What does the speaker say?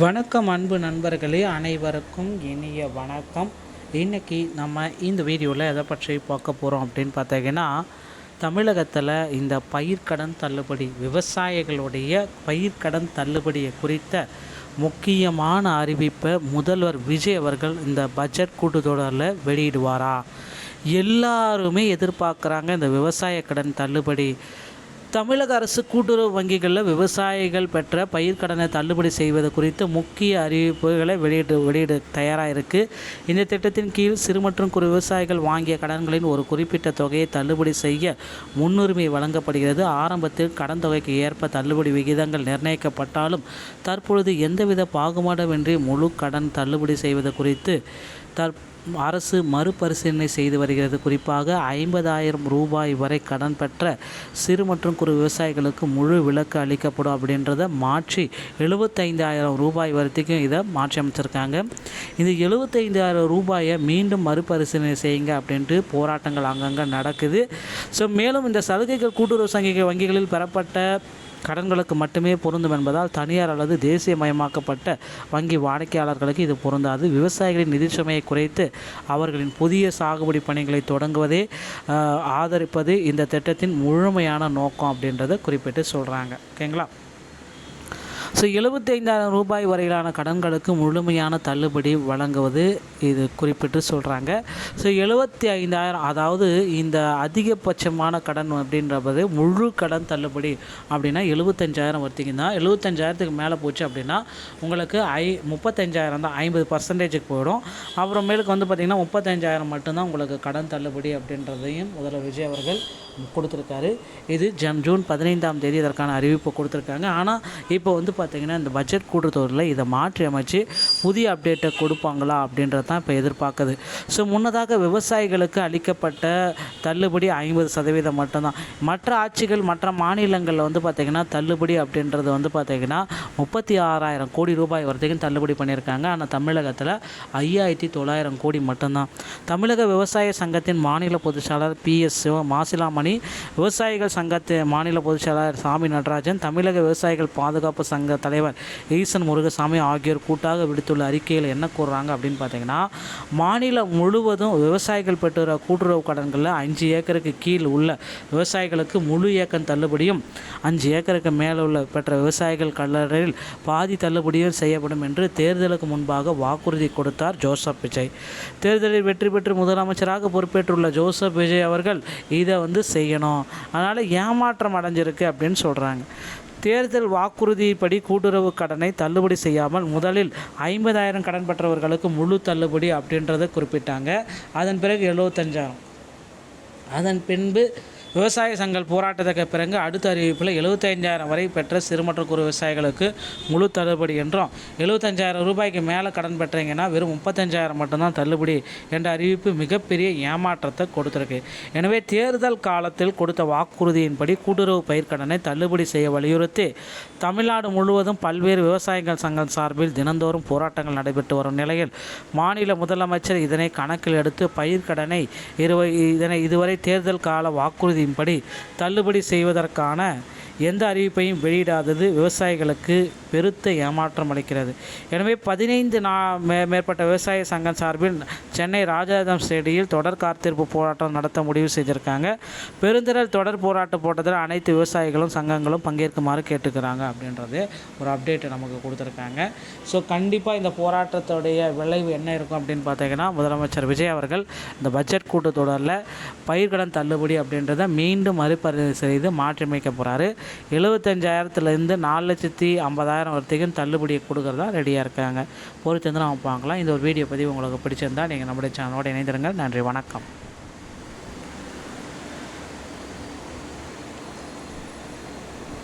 வணக்கம் அன்பு நண்பர்களே, அனைவருக்கும் இனிய வணக்கம். இன்றைக்கி நம்ம இந்த வீடியோவில் எதை பற்றி பார்க்க போகிறோம் அப்படின்னு பார்த்தீங்கன்னா, தமிழகத்தில் இந்த பயிர்க்கடன் தள்ளுபடி, விவசாயிகளுடைய பயிர்க்கடன் தள்ளுபடியை குறித்த முக்கியமான அறிவிப்பை முதல்வர் விஜய் அவர்கள் இந்த பட்ஜெட் கூட்டத்தொடரில் வெளியிடுவாரா? எல்லாருமே எதிர்பார்க்குறாங்க இந்த விவசாய கடன் தள்ளுபடி. தமிழக அரசு கூட்டுறவு வங்கிகளில் விவசாயிகள் பெற்ற பயிர்க்கடனை தள்ளுபடி செய்வது குறித்து முக்கிய அறிவிப்புகளை வெளியிட தயாராக இருக்குது. இந்த திட்டத்தின் கீழ் சிறு மற்றும் குறு விவசாயிகள் வாங்கிய கடன்களின் ஒரு குறிப்பிட்ட தொகையை தள்ளுபடி செய்ய முன்னுரிமை வழங்கப்படுகிறது. ஆரம்பத்தில் கடன் தொகைக்கு ஏற்ப தள்ளுபடி விகிதங்கள் நிர்ணயிக்கப்பட்டாலும் தற்பொழுது எந்தவித பாகுபாடுமின்றி முழு கடன் தள்ளுபடி செய்வது குறித்து அரசு மறுபரிசீலனை செய்து வருகிறது. குறிப்பாக 50,000 ரூபாய் வரை கடன் பெற்ற சிறு மற்றும் குறு விவசாயிகளுக்கு முழு விலக்கு அளிக்கப்படும் அப்படின்றத மாற்றி 75,000 ரூபாய் வரைக்கும் இதை மாற்றி அமைச்சிருக்காங்க. இது 75,000 ரூபாயை மீண்டும் மறுபரிசீலனை செய்யுங்க அப்படின்ட்டு போராட்டங்கள் அங்கங்கே நடக்குது. மேலும் இந்த சலுகைகள் கூட்டுறவு வங்கிகளில் பெறப்பட்ட கடன்களுக்கு மட்டுமே பொருந்தும் என்பதால் தனியார் அல்லது தேசியமயமாக்கப்பட்ட வங்கி வாடிக்கையாளர்களுக்கு இது பொருந்தாது. விவசாயிகளின் நிதி சுமையை குறைத்து அவர்களின் புதிய சாகுபடி பணிகளை தொடங்குவதே ஆதரிப்பது இந்த திட்டத்தின் முழுமையான நோக்கம் அப்படின்றத குறிப்பிட்டு சொல்கிறாங்க. ஓகேங்களா? 75,000 ரூபாய் வரையிலான கடன்களுக்கு முழுமையான தள்ளுபடி வழங்குவது இது குறிப்பிட்டு சொல்கிறாங்க. 75,000 அதாவது இந்த அதிகபட்சமான கடன் அப்படின்றது முழு கடன் தள்ளுபடி அப்படின்னா 75,000 வர்த்திங்கன்னா 75,000க்கு மேலே போச்சு அப்படின்னா உங்களுக்கு 35,000 தான், 50% போயிடும். அப்புறமேலுக்கு பார்த்திங்கன்னா 35,000 மட்டும்தான் உங்களுக்கு கடன் தள்ளுபடி அப்படின்றதையும் முதல்வர் விஜய் அவர்கள் கொடுத்துருக்காரு. இது ஜூன் 15ஆம் தேதி இதற்கான அறிவிப்பு கொடுத்துருக்காங்க. ஆனால் இப்போ பார்த்திங்கன்னா இந்த பட்ஜெட் கூட்டத்தொடரில் இதை மாற்றி அமைச்சு புதிய அப்டேட்டை கொடுப்பாங்களா அப்படின்றது தான் இப்போ எதிர்பார்க்குது. முன்னதாக விவசாயிகளுக்கு அளிக்கப்பட்ட தள்ளுபடி 50% மட்டும்தான். மற்ற ஆட்சிகள் மற்ற மாநிலங்களில் பார்த்திங்கன்னா தள்ளுபடி அப்படின்றது பார்த்திங்கன்னா 36,000 கோடி ரூபாய் வரைக்கும் தள்ளுபடி பண்ணியிருக்காங்க. ஆனால் தமிழகத்தில் 5,900 கோடி மட்டும்தான். தமிழக விவசாய சங்கத்தின் மாநில பொதுச்செயலாளர் PS மாசிலாமணி, விவசாயிகள் சங்கத்தின் மாநில பொதுச்செயலாளர் சாமி நடராஜன், தமிழக விவசாயிகள் பாதுகாப்பு சங்க தலைவர் ஈசன் முருகசாமி ஆகியோர் கூட்டாக விடுத்துள்ள அறிக்கையில் என்ன கூறுறாங்க அப்படின்னு பார்த்தீங்கன்னா, மாநிலம் முழுவதும் விவசாயிகள் பெற்ற கூட்டுறவு கடன்களில் 5 ஏக்கருக்கு கீழ் உள்ள விவசாயிகளுக்கு முழு ஏக்கர் தள்ளுபடியும் 5 ஏக்கருக்கு மேலே உள்ள பெற்ற விவசாயிகள் கடனில் பாதி தள்ளுபடியும் செய்யப்படும் என்று தேர்தலுக்கு முன்பாக வாக்குறுதி கொடுத்தார் ஜோசப் விஜய். தேர்தலில் வெற்றி பெற்று முதலமைச்சராக பொறுப்பேற்றுள்ள ஜோசப் விஜய் அவர்கள் இதை செய்யணும், அதனால் ஏமாற்றம் அடைஞ்சிருக்கு அப்படின்னு சொல்கிறாங்க. தேர்தல் வாக்குறுதிப்படி கூட்டுறவு கடனை தள்ளுபடி செய்யாமல் முதலில் 50,000 கடன் பெற்றவர்களுக்கு முழு தள்ளுபடி அப்படின்றத குறிப்பிட்டாங்க. அதன் பிறகு 75,000, அதன் பின்பு விவசாய சங்கங்கள் போராட்டத்துக்கு பிறகு அடுத்த அறிவிப்பில் 75,000 வரை பெற்ற சிறு மற்றும் குறு விவசாயிகளுக்கு முழு தள்ளுபடி என்றும் 75,000 ரூபாய்க்கு மேலே கடன் பெற்றீங்கன்னா வெறும் 35,000 மட்டும்தான் தள்ளுபடி என்ற அறிவிப்பு மிகப்பெரிய ஏமாற்றத்தை கொடுத்துருக்கு. எனவே தேர்தல் காலத்தில் கொடுத்த வாக்குறுதியின்படி கூட்டுறவு பயிர்க்கடனை தள்ளுபடி செய்ய வலியுறுத்தி தமிழ்நாடு முழுவதும் பல்வேறு விவசாயிகள் சங்கம் சார்பில் தினந்தோறும் போராட்டங்கள் நடைபெற்று வரும் நிலையில் மாநில முதலமைச்சர் இதனை கணக்கில் எடுத்து பயிர்க்கடனை இதுவரை தேர்தல் கால வாக்குறுதி படி தள்ளுபடி செய்வதற்கான எந்த அறிவிப்பையும் வெளியிடாதது விவசாயிகளுக்கு பெருத்த ஏமாற்றம் அளிக்கிறது. எனவே 15 மேற்பட்ட விவசாய சங்கம் சார்பில் சென்னை ராஜாஜம் ஸ்டேடியில் தொடர் காத்திருப்பு போராட்டம் நடத்த முடிவு செய்திருக்காங்க. பெருந்திரள் தொடர் போராட்ட போட்டதில் அனைத்து விவசாயிகளும் சங்கங்களும் பங்கேற்குமாறு கேட்டுக்கிறாங்க அப்படின்றது ஒரு அப்டேட்டை நமக்கு கொடுத்துருக்காங்க. கண்டிப்பாக இந்த போராட்டத்துடைய விளைவு என்ன இருக்கும் அப்படின்னு பார்த்தீங்கன்னா, முதலமைச்சர் விஜய் அவர்கள் இந்த பட்ஜெட் கூட்டத்தொடரில் பயிர்க்கடன் தள்ளுபடி அப்படின்றத மீண்டும் மறுபரிசீலனை செய்து மாற்றியமைக்க போகிறாரு. 75,000லேருந்து 4,50,000 வரைக்கும் தள்ளுபடியை கொடுக்குறதா ரெடியாக இருக்காங்க. பொறுத்து நம்ம பார்க்கலாம். இந்த ஒரு வீடியோ பதிவு உங்களுக்கு பிடிச்சிருந்தால் நீங்கள் நம்முடைய சேனலோடு இணைந்திருங்கள். நன்றி, வணக்கம்.